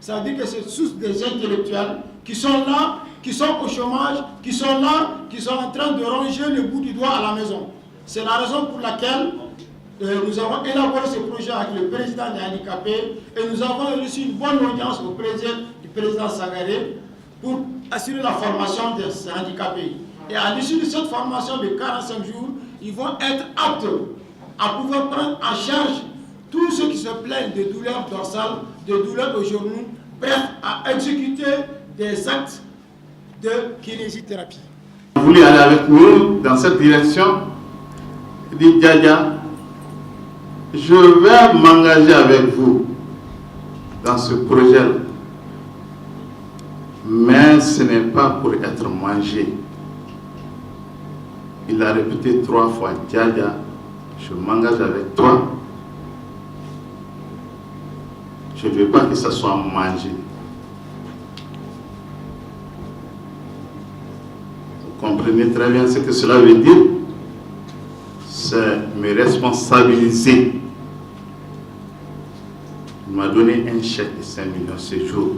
Ça veut dire que c'est tous des intellectuels qui sont là, qui sont au chômage, qui sont là, qui sont en train de ronger le bout du doigt à la maison. C'est la raison pour laquelle nous avons élaboré ce projet avec le président des handicapés et nous avons reçu une bonne audience du président Sagaré pour assurer la formation des handicapés. Et à l'issue de cette formation de 45 jours, ils vont être aptes à pouvoir prendre en charge tous ceux qui se plaignent de douleurs dorsales, de douleurs au genou, bref, à exécuter des actes de kinésithérapie. Vous voulez aller avec nous dans cette direction? Il dit, Djadja, je vais m'engager avec vous dans ce projet-là. Mais ce n'est pas pour être mangé. Il a répété 3 fois, Djadja, je m'engage avec toi. Je ne veux pas que ça soit mangé. Vous comprenez très bien ce que cela veut dire? C'est me responsabiliser. Il m'a donné un chèque de 5 millions ce jour.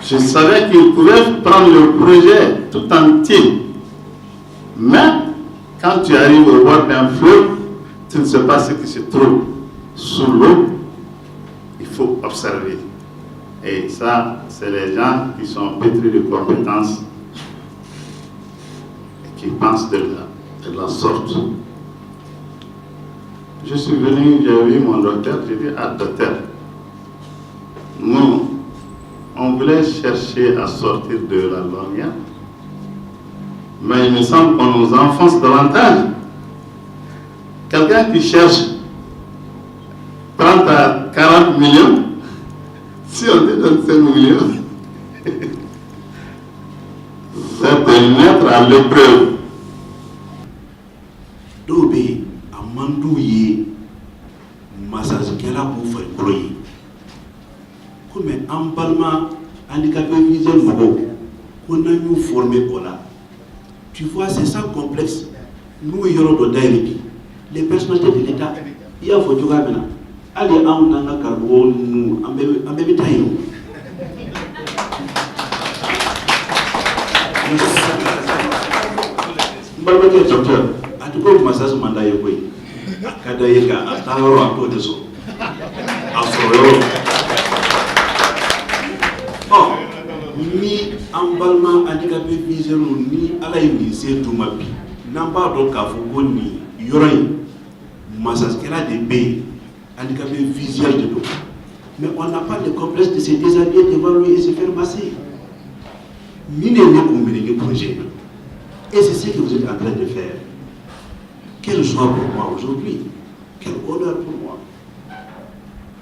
Je savais qu'il pouvait prendre le projet tout entier. Mais quand tu arrives au bord d'un fleuve, tu ne sais pas ce qui se trouve sous l'eau. Il faut observer. Et ça, c'est les gens qui sont pétris de compétences et qui pensent de la sorte. Je suis venu, j'ai vu mon docteur, j'ai dit, ah docteur, nous, on voulait chercher à sortir de la lorgnette, mais il me semble qu'on nous enfonce davantage. Quelqu'un qui cherche 30 à 40 millions, si on te donne 5 millions, c'est de mettre à l'épreuve. Dobe, Amandouye, Massazikela pour faire croyer. Comme un palma handicapé visuel, qu'on a nous formé là. Tu vois, c'est ça complexe. Nous, il y aura de les personnalités de l'État, il y a faut jouer maintenant. Allez, on a un carbone, nous, en même temps. Mbaloke docteur, à tout cas, massage mandat yokoy. Kadayeka, à Taro, à côté de ça. Afro. Oh, ni emballement handicapé visuel, ni à la mise tout ma vie. N'a pas donc à vous ni yoray. Massage qu'elle a des baies, handicapé visuel de l'eau. Mais on n'a pas de complexe de se déshabiller devant lui et se faire masser. Ni ne pas projet. Et c'est ce que vous êtes en train de faire. Quelle joie pour moi aujourd'hui. Quel honneur pour moi.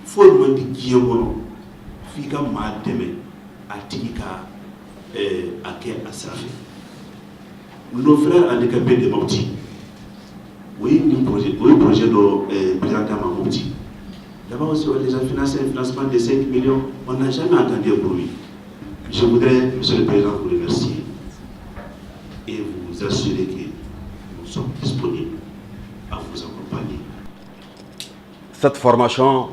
Faut demander qui est bon. Fika ma demain. Atika à quel assafi. Nos frères handicapés de Mopti. Oui, le projet de présenter à Mopti. D'abord aussi, on a déjà financé un financement de 5 millions. On n'a jamais entendu un bruit. Je voudrais, Monsieur le Président, vous remercier et vous assurer que nous sommes disponibles à vous accompagner. Cette formation,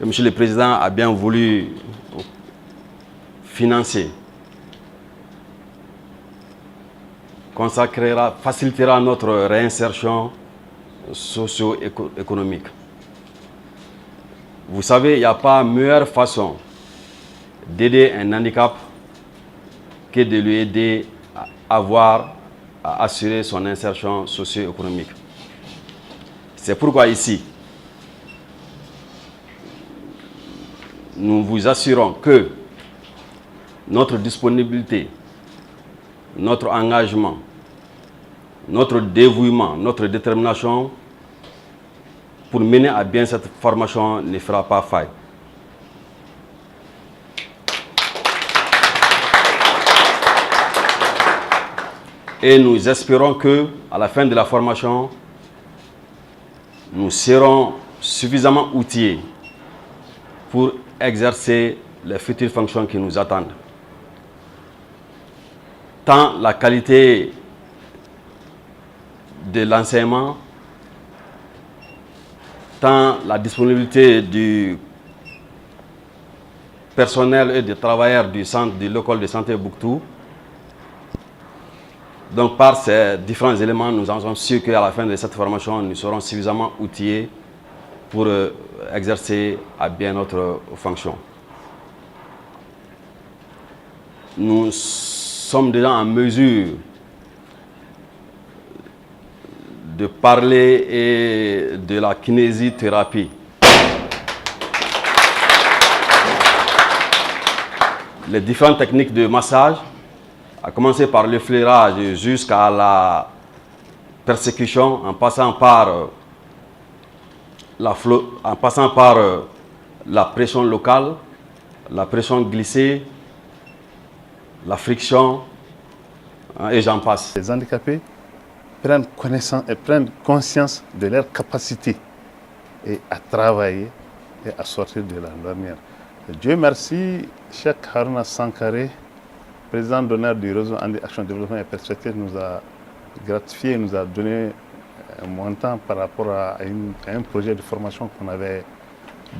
Monsieur le Président a bien voulu financer, consacrera, facilitera notre réinsertion socio-économique. Vous savez, il n'y a pas meilleure façon d'aider un handicap que de lui aider à assurer son insertion socio-économique. C'est pourquoi ici, nous vous assurons que notre disponibilité, notre engagement, notre dévouement, notre détermination pour mener à bien cette formation ne fera pas faille. Et nous espérons que, à la fin de la formation, nous serons suffisamment outillés pour exercer les futures fonctions qui nous attendent. Tant la qualité de l'enseignement tant la disponibilité du personnel et des travailleurs du centre de l'école de santé Bouctou. Donc par ces différents éléments, nous en sommes sûrs qu'à la fin de cette formation, nous serons suffisamment outillés pour exercer à bien notre fonction. Nous sommes déjà en mesure de parler et de la kinésithérapie. Les différentes techniques de massage, à commencer par le flairage jusqu'à la persécution, en passant par la pression locale, la pression glissée, la friction, et j'en passe. Les handicapés prennent connaissance et prennent conscience de leur capacité et à travailler et à sortir de la lornière. Dieu merci, Cheikh Harouna Sankaré, président d'honneur du réseau Andi Action Développement et Perspective, nous a gratifié, nous a donné un montant par rapport à un projet de formation qu'on avait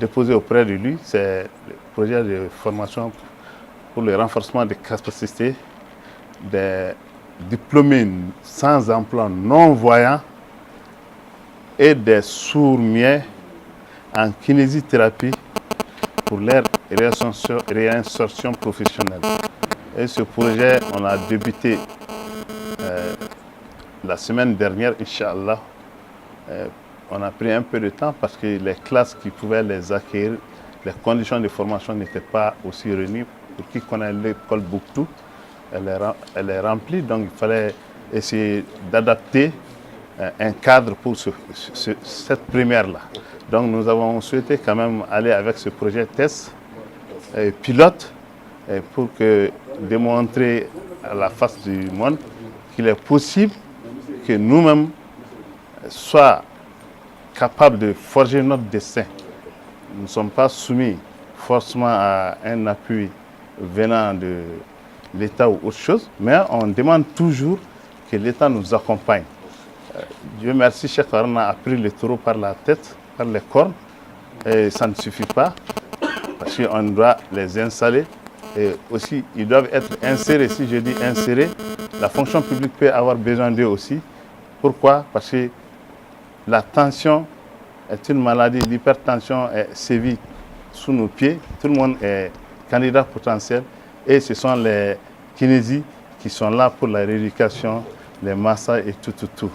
déposé auprès de lui. C'est le projet de formation pour le renforcement des capacités des diplômés sans emploi non-voyants et des sourds-muets en kinésithérapie pour leur réinsertion professionnelle. Et ce projet, on a débuté la semaine dernière, Inch'Allah. On a pris un peu de temps parce que les classes qui pouvaient les accueillir, les conditions de formation n'étaient pas aussi réunies. Pour qui connaît l'école Bouctou, elle est remplie, donc il fallait essayer d'adapter un cadre pour cette première-là. Donc nous avons souhaité quand même aller avec ce projet test pilote pour démontrer à la face du monde qu'il est possible que nous-mêmes soient capables de forger notre destin. Nous ne sommes pas soumis forcément à un appui venant de l'État ou autre chose, mais on demande toujours que l'État nous accompagne. Dieu merci, Cheikh Harouna a pris le taureau par la tête, par les cornes, et ça ne suffit pas, parce qu'on doit les installer, et aussi ils doivent être insérés. Si je dis insérés, la fonction publique peut avoir besoin d'eux aussi. Pourquoi? Parce que la tension est une maladie, l'hypertension sévit sous nos pieds, tout le monde est candidat potentiel, et ce sont les kinésies qui sont là pour la rééducation, les massages et tout.